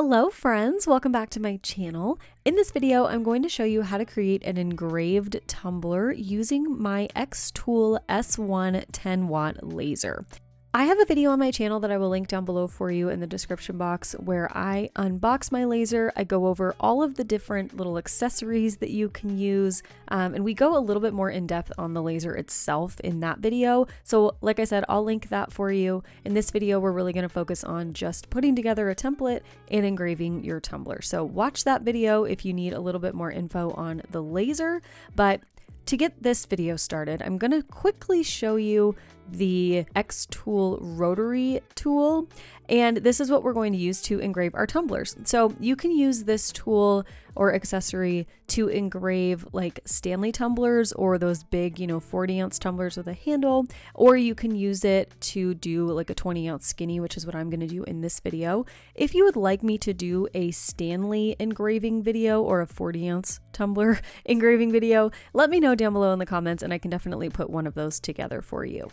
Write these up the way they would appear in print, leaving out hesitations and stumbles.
Hello friends, welcome back to my channel. In this video, I'm going to show you how to create an engraved tumbler using my XTOOLS1 10 watt laser. I have a video on my channel that I will link down below for you in the description box where I unbox my laser. I go over all of the different little accessories that you can use, and we go a little bit more in depth on the laser itself in that video. So like I said, I'll link that for you. In this video, we're really going to focus on just putting together a template and engraving your tumbler. So watch that video if you need a little bit more info on the laser. But to get this video started, I'm going to quickly show you the XTOOL Rotary tool, and this is what we're going to use to engrave our tumblers. So you can use this tool or accessory to engrave like Stanley tumblers or those big, 40-ounce tumblers with a handle, or you can use it to do like a 20-ounce skinny, which is what I'm going to do in this video. If you would like me to do a Stanley engraving video or a 40-ounce tumbler engraving video, let me know down below in the comments and I can definitely put one of those together for you.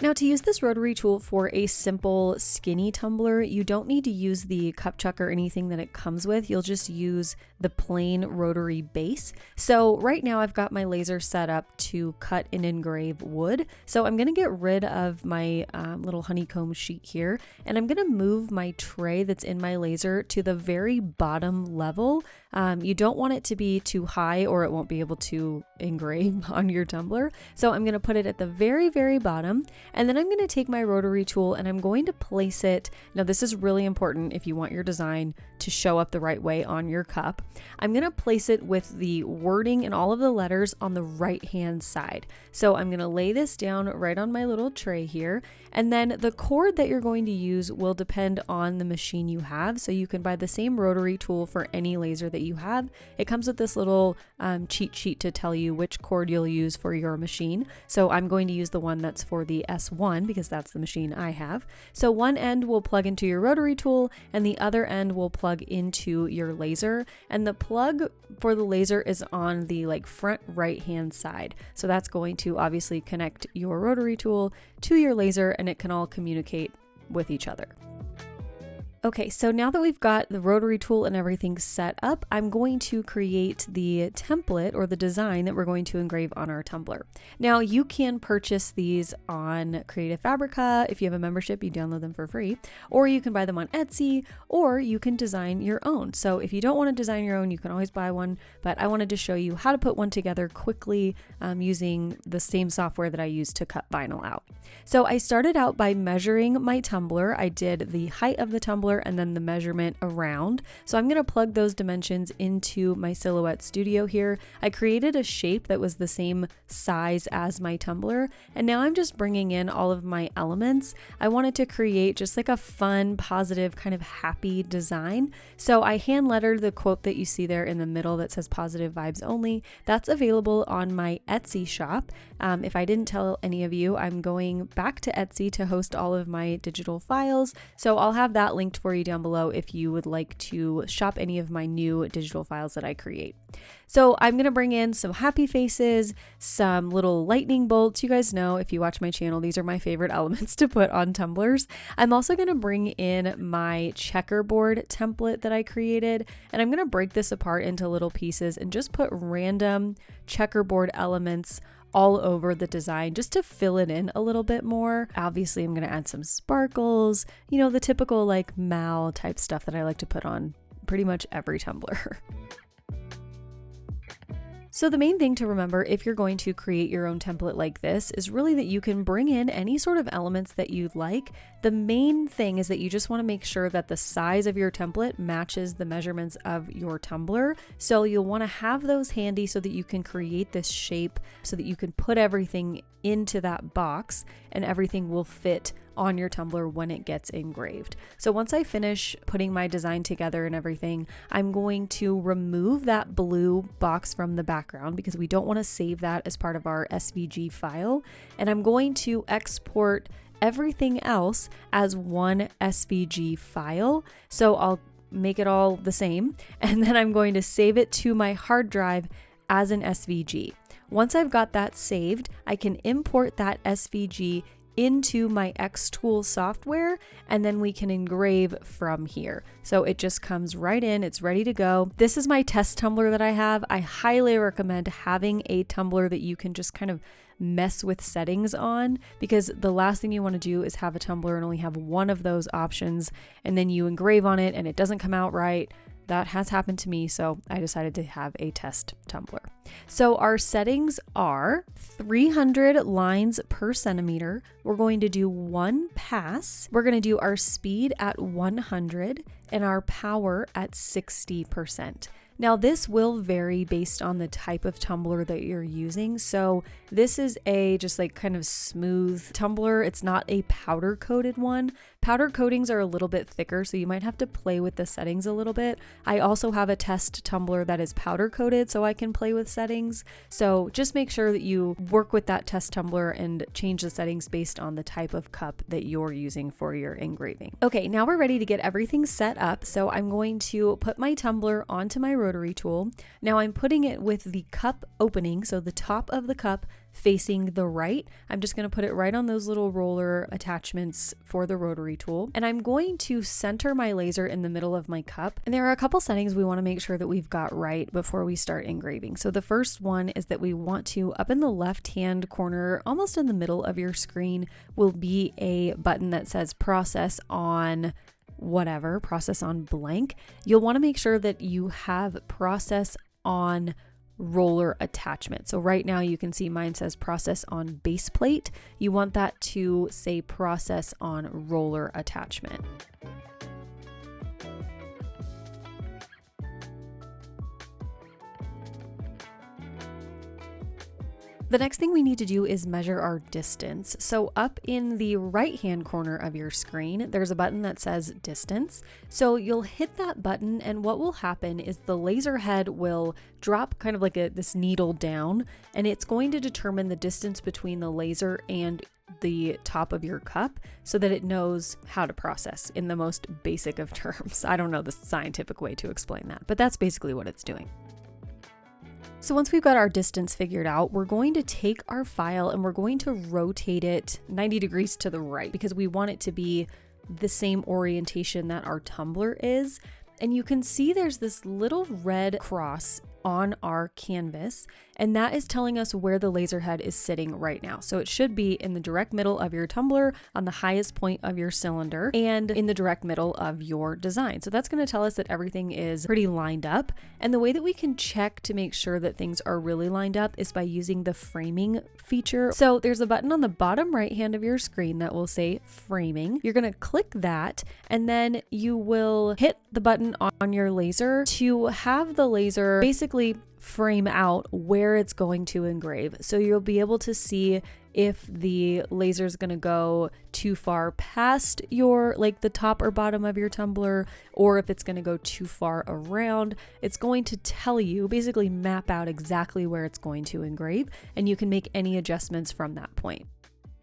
Now, to use this rotary tool for a simple skinny tumbler, you don't need to use the cup chuck or anything that it comes with. You'll just use the plain rotary base. So right now I've got my laser set up to cut and engrave wood. So I'm going to get rid of my little honeycomb sheet here, and I'm going to move my tray that's in my laser to the very bottom level. You don't want it to be too high or it won't be able to engrave on your tumbler. So I'm going to put it at the very, very bottom. And then I'm going to take my rotary tool and I'm going to place it. Now this is really important if you want your design to show up the right way on your cup. I'm going to place it with the wording and all of the letters on the right hand side. So I'm going to lay this down right on my little tray here. And then the cord that you're going to use will depend on the machine you have. So you can buy the same rotary tool for any laser that you have. It comes with this little cheat sheet to tell you which cord you'll use for your machine. So I'm going to use the one that's for the S1 because that's the machine I have. So one end will plug into your rotary tool and the other end will plug into your laser. And the plug for the laser is on the front right hand side. So that's going to obviously connect your rotary tool to your laser and it can all communicate with each other. Okay, so now that we've got the rotary tool and everything set up, I'm going to create the template or the design that we're going to engrave on our tumbler. Now you can purchase these on Creative Fabrica. If you have a membership, you download them for free, or you can buy them on Etsy, or you can design your own. So if you don't want to design your own, you can always buy one, but I wanted to show you how to put one together quickly using the same software that I use to cut vinyl out. So I started out by measuring my tumbler. I did the height of the tumbler and then the measurement around. So I'm going to plug those dimensions into my Silhouette Studio here. I created a shape that was the same size as my tumbler, and now I'm just bringing in all of my elements. I wanted to create just like a fun, positive, kind of happy design. So I hand lettered the quote that you see there in the middle that says positive vibes only. That's available on my Etsy shop. If I didn't tell any of you, I'm going back to Etsy to host all of my digital files. So I'll have that linked for you down below if you would like to shop any of my new digital files that I create. So I'm going to bring in some happy faces, some little lightning bolts. You guys know, if you watch my channel, these are my favorite elements to put on tumblers. I'm also going to bring in my checkerboard template that I created, and I'm going to break this apart into little pieces and just put random checkerboard elements all over the design just to fill it in a little bit more. Obviously, I'm going to add some sparkles, the typical mal type stuff that I like to put on pretty much every tumbler. So the main thing to remember if you're going to create your own template like this is really that you can bring in any sort of elements that you'd like. The main thing is that you just want to make sure that the size of your template matches the measurements of your tumbler. So you'll want to have those handy so that you can create this shape so that you can put everything into that box and everything will fit on your tumbler when it gets engraved. So once I finish putting my design together and everything, I'm going to remove that blue box from the background because we don't want to save that as part of our SVG file. And I'm going to export everything else as one SVG file. So I'll make it all the same, and then I'm going to save it to my hard drive as an SVG. Once I've got that saved, I can import that SVG into my XTOOLS software, and then we can engrave from here. So it just comes right in, it's ready to go. This is my test tumbler that I have. I highly recommend having a tumbler that you can just kind of mess with settings on, because the last thing you want to do is have a tumbler and only have one of those options, and then you engrave on it and it doesn't come out right. That has happened to me, so I decided to have a test tumbler. So our settings are 300 lines per centimeter. We're going to do 1 pass. We're going to do our speed at 100 and our power at 60%. Now this will vary based on the type of tumbler that you're using. So this is a just like kind of smooth tumbler. It's not a powder coated one. Powder coatings are a little bit thicker, so you might have to play with the settings a little bit. I also have a test tumbler that is powder coated, so I can play with settings. So just make sure that you work with that test tumbler and change the settings based on the type of cup that you're using for your engraving. Okay, now we're ready to get everything set up. So I'm going to put my tumbler onto my rotary tool. Now I'm putting it with the cup opening, so the top of the cup facing the right. I'm just going to put it right on those little roller attachments for the rotary tool. And I'm going to center my laser in the middle of my cup. And there are a couple settings we want to make sure that we've got right before we start engraving. So the first one is that we want to, up in the left-hand corner, almost in the middle of your screen, will be a button that says process on whatever, process on blank. You'll want to make sure that you have process on roller attachment. So right now you can see mine says process on base plate. You want that to say process on roller attachment. The next thing we need to do is measure our distance. So up in the right-hand corner of your screen, there's a button that says distance. So you'll hit that button, and what will happen is the laser head will drop kind of like this needle down, and it's going to determine the distance between the laser and the top of your cup so that it knows how to process in the most basic of terms. I don't know the scientific way to explain that, but that's basically what it's doing. So once we've got our distance figured out, we're going to take our file and we're going to rotate it 90 degrees to the right because we want it to be the same orientation that our tumbler is. And you can see there's this little red cross on our canvas, and that is telling us where the laser head is sitting right now. So it should be in the direct middle of your tumbler, on the highest point of your cylinder, and in the direct middle of your design. So that's going to tell us that everything is pretty lined up. And the way that we can check to make sure that things are really lined up is by using the framing feature. So there's a button on the bottom right hand of your screen that will say framing. You're going to click that, and then you will hit the button on your laser to have the laser basically frame out where it's going to engrave. So you'll be able to see if the laser is going to go too far past your, like the top or bottom of your tumbler, or if it's going to go too far around. It's going to tell you, basically map out exactly where it's going to engrave, and you can make any adjustments from that point.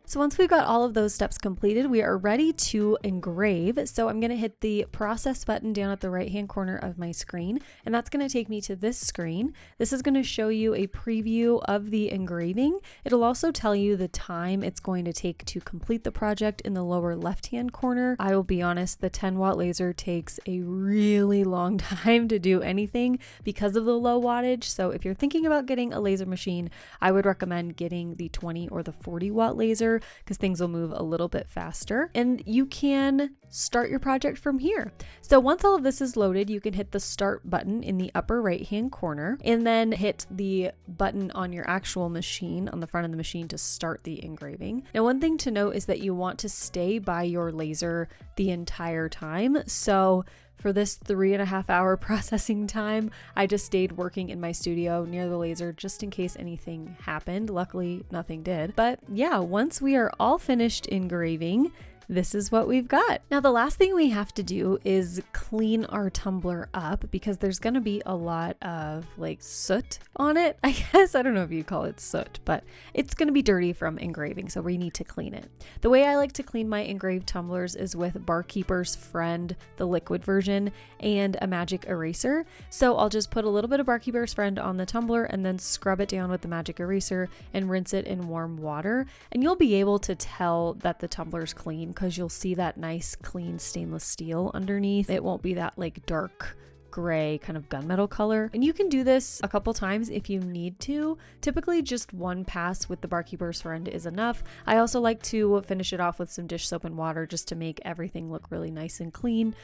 So once we've got all of those steps completed, we are ready to engrave. So I'm going to hit the process button down at the right hand corner of my screen, and that's going to take me to this screen. This is going to show you a preview of the engraving. It'll also tell you the time it's going to take to complete the project in the lower left hand corner. I will be honest, the 10-watt laser takes a really long time to do anything because of the low wattage. So if you're thinking about getting a laser machine, I would recommend getting the 20 or the 40-watt laser, because things will move a little bit faster, and you can start your project from here. So once all of this is loaded, you can hit the start button in the upper right hand corner and then hit the button on your actual machine on the front of the machine to start the engraving. Now, one thing to note is that you want to stay by your laser the entire time. So for this 3.5 hour processing time, I just stayed working in my studio near the laser just in case anything happened. Luckily, nothing did. But yeah, once we are all finished engraving, this is what we've got. Now, the last thing we have to do is clean our tumbler up because there's going to be a lot of like soot on it. I guess, I don't know if you call it soot, but it's going to be dirty from engraving, so we need to clean it. The way I like to clean my engraved tumblers is with Barkeeper's Friend, the liquid version, and a magic eraser. So I'll just put a little bit of Barkeeper's Friend on the tumbler and then scrub it down with the magic eraser and rinse it in warm water. And you'll be able to tell that the tumbler's clean because you'll see that nice clean stainless steel underneath. It won't be that like dark gray kind of gunmetal color. And you can do this a couple times if you need to. Typically just one pass with the Barkeeper's Friend is enough. I also like to finish it off with some dish soap and water just to make everything look really nice and clean,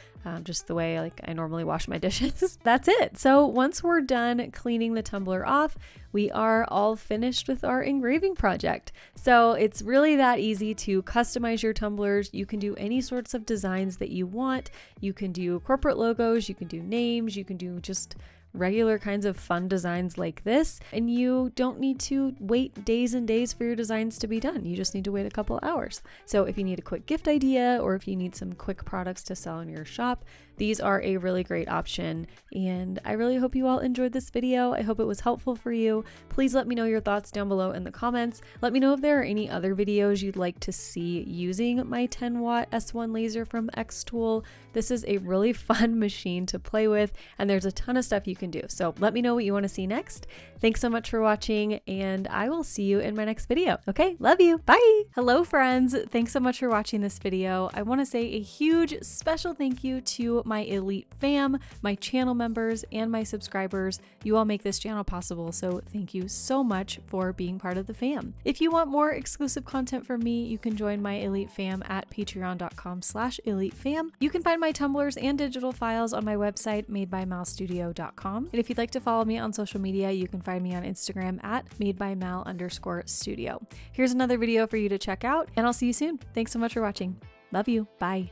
just the way like I normally wash my dishes. That's it. So once we're done cleaning the tumbler off, we are all finished with our engraving project. So it's really that easy to customize your tumblers. You can do any sorts of designs that you want. You can do corporate logos, you can do names, you can do just regular kinds of fun designs like this, and you don't need to wait days and days for your designs to be done. You just need to wait a couple hours. So if you need a quick gift idea or if you need some quick products to sell in your shop, these are a really great option, and I really hope you all enjoyed this video. I hope it was helpful for you. Please let me know your thoughts down below in the comments. Let me know if there are any other videos you'd like to see using my 10-watt S1 laser from XTOOL. This is a really fun machine to play with, and there's a ton of stuff you can do. So let me know what you want to see next. Thanks so much for watching, and I will see you in my next video. Okay, love you. Bye. Hello, friends. Thanks so much for watching this video. I want to say a huge special thank you to my elite fam, my channel members, and my subscribers. You all make this channel possible, so thank you so much for being part of the fam. If you want more exclusive content from me, you can join my elite fam at patreon.com/elitefam. You can find my tumblers and digital files on my website, madebymalstudio.com. And if you'd like to follow me on social media, you can find me on Instagram at madebymal_studio. Here's another video for you to check out, and I'll see you soon. Thanks so much for watching. Love you. Bye.